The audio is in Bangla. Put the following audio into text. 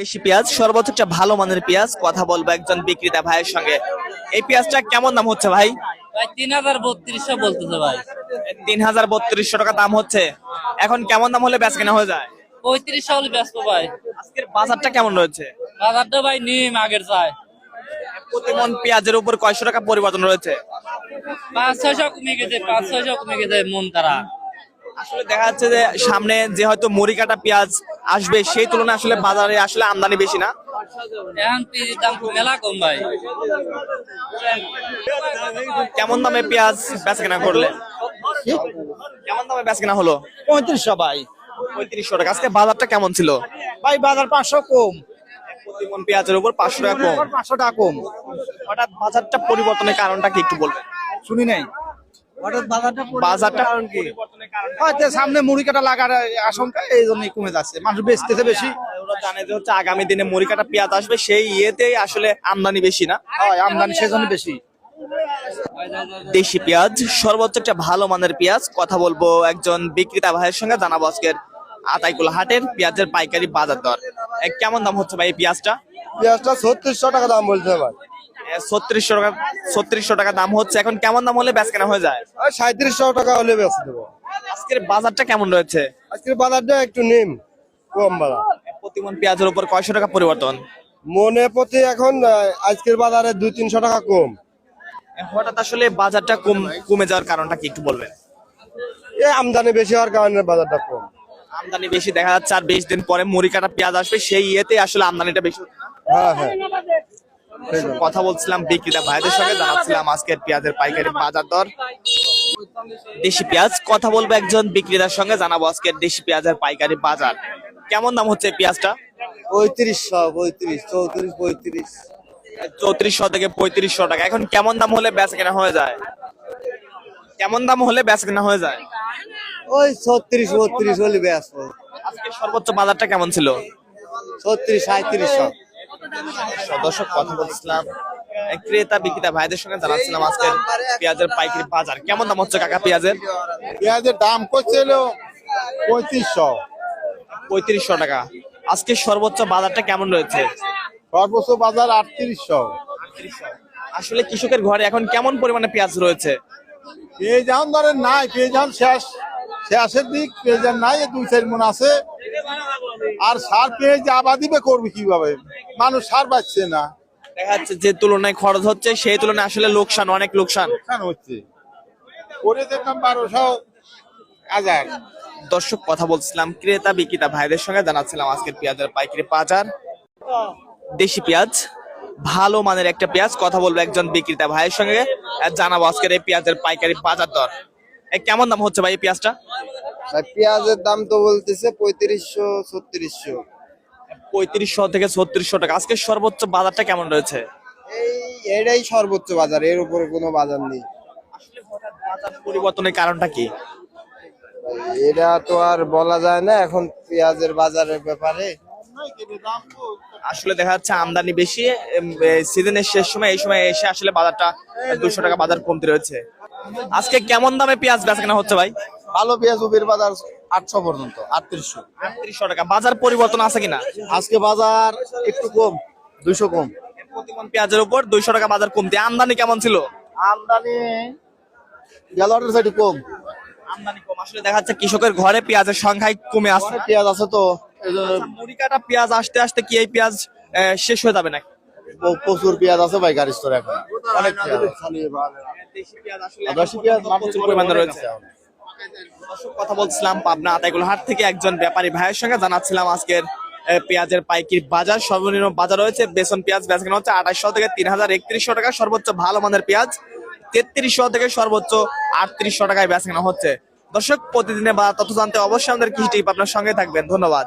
দেশি পেঁয়াজ সর্বোচ্চ একটা ভালো মানের পেঁয়াজ। কথা বলবো একজন বিক্রেতা ভাইয়ের সঙ্গে। এই পেঁয়াজটা কেমন দাম হচ্ছে ভাই? ভাই ৩,৩২০০ বলতেছে ভাই। ৩,৩২০ টাকা দাম হচ্ছে। এখন কেমন দাম হলে বেচা কেনা হয়ে যায়? ৩৫০০ হলে ব্যস্ত ভাই। আজকের বাজারটা কেমন রয়েছে? বাজারটা ভাই নিম আগের চাই। প্রতি মন পেঁয়াজের উপর কয়শো টাকা পরিবর্তন রয়েছে? ৫-৬০০ কমে গেছে, ৫-৬০০ কমে গেছে মন তারা। আসলে দেখা যাচ্ছে যে সামনে যে হয়তো মুড়ি কাটা পেঁয়াজ আসবে, সেই তুলনায় আসলে বাজারে আসলে আমদানি বেশি না। এখন পেঁয়াজের দাম মেলা কম ভাই। কেমন দামে পেঁয়াজ বেচা কেনা করলে? কেমন দামে বেচা কেনা হলো? ৩৫০০ ভাই। ৩৫০০ টাকা। আজকে বাজারটা কেমন ছিল? ভাই বাজার ৫০০ কম, প্রতি মন পেঁয়াজের উপর ৫০০ টাকা কম। ৫০০ টাকা কম। হঠাৎ বাজারটা পরিবর্তনের কারণটা কি একটু বলবেন? শুনি নাই হঠাৎ বাজারটা কারণ কি? হয়তো সামনে মুড়ি কাটা লাগার আশঙ্কা, এই জন্যই কমে যাচ্ছে, মানুষ বেচতেছে বেশি। ওরা জানে যে হচ্ছে আগামী দিনে মুড়ি কাটা পেঁয়াজ আসবে, সেই ইয়েতেই আসলে আমদানি বেশি না। হয় আমদানি সেজন্য বেশি। দেশি পেঁয়াজ সর্বোচ্চ একটা ভালো মানের পেঁয়াজ। কথা বলবো একজন বিক্রেতা ভাইয়ের সঙ্গে, জানাবো আজকের আতাইকুলা হাটের পেঁয়াজের পাইকারি বাজার দর। কেমন দাম হচ্ছে ভাই এই পেঁয়াজটা? পেঁয়াজটা ৩৬০০ টাকা দাম বলছে ভাই। ৩৬০০ টাকা দাম হচ্ছে। এখন কেমন দাম হলে বেচা কেনা হয়ে যায়? ৩৭০০ টাকা হলে বেচে দেবো। আজকের বাজারটা কেমন রয়েছে? আজকের বাজারটা একটু নিম, কম বাজার। প্রতি মন পেঁয়াজের উপর কয়শো টাকা পরিবর্তন? মনে প্রতি এখন আজকের বাজারে ২-৩০০ টাকা কম। হঠাৎ আসলে বাজারটা কমে যাওয়ার কারণটা কি একটু বলবেন? এই আমদানি বেশি হওয়ার কারণে বাজারটা কম। আমদানি বেশি দেখা যাচ্ছে, আর ২০ দিন পরে মুড়ি কাটা পেঁয়াজ আসবে, সেই ইয়েতে আসলে আমদানিটা বেশি হচ্ছে না? হ্যাঁ হ্যাঁ। কথা বলছিলাম বিক্রেতা ভাইদের সঙ্গে, জানাচ্ছিলাম আজকের পেঁয়াজের পাইকারি বাজার দর। দেশি পেঁয়াজ কথা বলবো একজন বিক্রেতার সঙ্গে, জানাবো আজকের দেশি পেঁয়াজের পাইকারি বাজার। কেমন দাম হচ্ছে পেঁয়াজটা? ৩৫০০, ৩৫, ৩৪০০ থেকে ৩৫০০ টাকা। এখন কেমন দাম হলে বেচা কেনা হয়ে যায়? কেমন দাম হলে বেচা কেনা হয়ে যায়? ওই ৩৬-৩২ হলে ব্যস্ত। আজকে সর্বোচ্চ বাজারটা কেমন ছিল? ৩৬-৩৭০০। দর্শক কথা বলছিলাম ক্রেতা বিক্রেতা ভাইদের সঙ্গে, জানাচ্ছিলাম আজকের পেঁয়াজের পাইকারি বাজার। কেমন দাম হচ্ছে কাকা পেঁয়াজের? পেঁয়াজের দাম করছিল ৩৫০০। ৩৫০০ টাকা। আজকে সর্বোচ্চ বাজারটা কেমন রয়েছে? সর্বোচ্চ বাজার ৩৮০০। আসলে কৃষকের ঘরে এখন কেমন পরিমাণে পেঁয়াজ রয়েছে? পেঁয়াজ এখন ধরেন নাই, পেঁয়াজ এখন শেষের দিক, পেঁয়াজ আর নাই, ২-৪ মন আছে। আর সার পেঁয়াজ আবাদ দিবে করবে কিভাবে, মানুষ সার পাচ্ছে না। দেখা যাচ্ছে যে তুলনায় খরচ হচ্ছে, সেই তুলনায় আসলে লোকসান, অনেক লোকসান হচ্ছে। করে দেখলাম ১২০০-১০০০। দর্শক কথা বলছিলাম ক্রেতা বিক্রেতা ভাইদের সঙ্গে, জানাচ্ছিলাম আজকের পেঁয়াজের পাইকারি বাজার। দেশি পেঁয়াজ ভালো মানের একটা পেঁয়াজ। কথা বলবো একজন বিক্রেতা ভাইয়ের সঙ্গে, জানাবো আজকের এই পেঁয়াজের পাইকারি বাজার দর। কেমন দাম হচ্ছে ভাই এই পেঁয়াজটা? পেঁয়াজের দাম তো বলতেছে ৩৫০০-৩৬০০। ৩৫০০ থেকে ৩৬০০ টাকা। আজকে সর্বোচ্চ বাজারটা কেমন রয়েছে? এটাই সর্বোচ্চ বাজার, এর উপরে কোনো বাজার নেই। বাজার পরিবর্তনের কারণটা কি? এটা তো আর বলা যায় না এখন পেঁয়াজের বাজারের ব্যাপারে। আসলে দেখা যাচ্ছে আমদানি বেশি, সিজনের শেষ সময়, এই সময় এসে আসলে বাজারটা ২০০ টাকা বাজার কমতে রয়েছে। আজকে কেমন দামে পেঁয়াজ বেচা কেনা হচ্ছে ভাই? ভালো পেঁয়াজ উবের বাজার ৮০০ পর্যন্ত, ৩৮০০। ৩৮০০ টাকা। বাজার পরিবর্তন আছে কিনা? আজকে বাজার একটু কম, ২০০ কম। প্রতি মণ পেঁয়াজের উপর ২০০ টাকা বাজার কমতে। আমদানি কেমন ছিল? আমদানি গেলোয়ারের সাইড কম। আমদানি কম। আসলে দেখা যাচ্ছে কৃষকের ঘরে পেঁয়াজের সংখ্যাই কমে আসছে। পেঁয়াজ আছে তো, মুড়ি কাটা পেঁয়াজ আসতে আসতে কি এই পেঁয়াজ শেষ হয়ে যাবে নাকি? প্রচুর পেঁয়াজ আছে ভাই গাড়ি স্টোরে এখন, অনেক পেঁয়াজ। দেশি পেঁয়াজ আসলে দেশি পেঁয়াজ প্রচুর পরিমাণে রয়েছে। দর্শক কথা বলছিলাম পাবনা আতাইকুলা হাট থেকে একজন ব্যাপারী ভাইয়ের সঙ্গে, জানাচ্ছিলাম আজকের পেঁয়াজের পাইকারি বাজার। সর্বনিম্ন বাজার রয়েছে বেসন পেঁয়াজ বেচা কেনা হচ্ছে ২৮০০ থেকে ৩০৩১ টাকা। সর্বোচ্চ ভালো মানের পেঁয়াজ ৩৩০০ থেকে সর্বোচ্চ ৩৮০০ টাকায় বেচা কেনা হচ্ছে। দর্শক প্রতিদিনের বাজার তথ্য জানতে অবশ্যই আমাদের কৃষি টিপ আপনার সঙ্গে থাকবেন। ধন্যবাদ।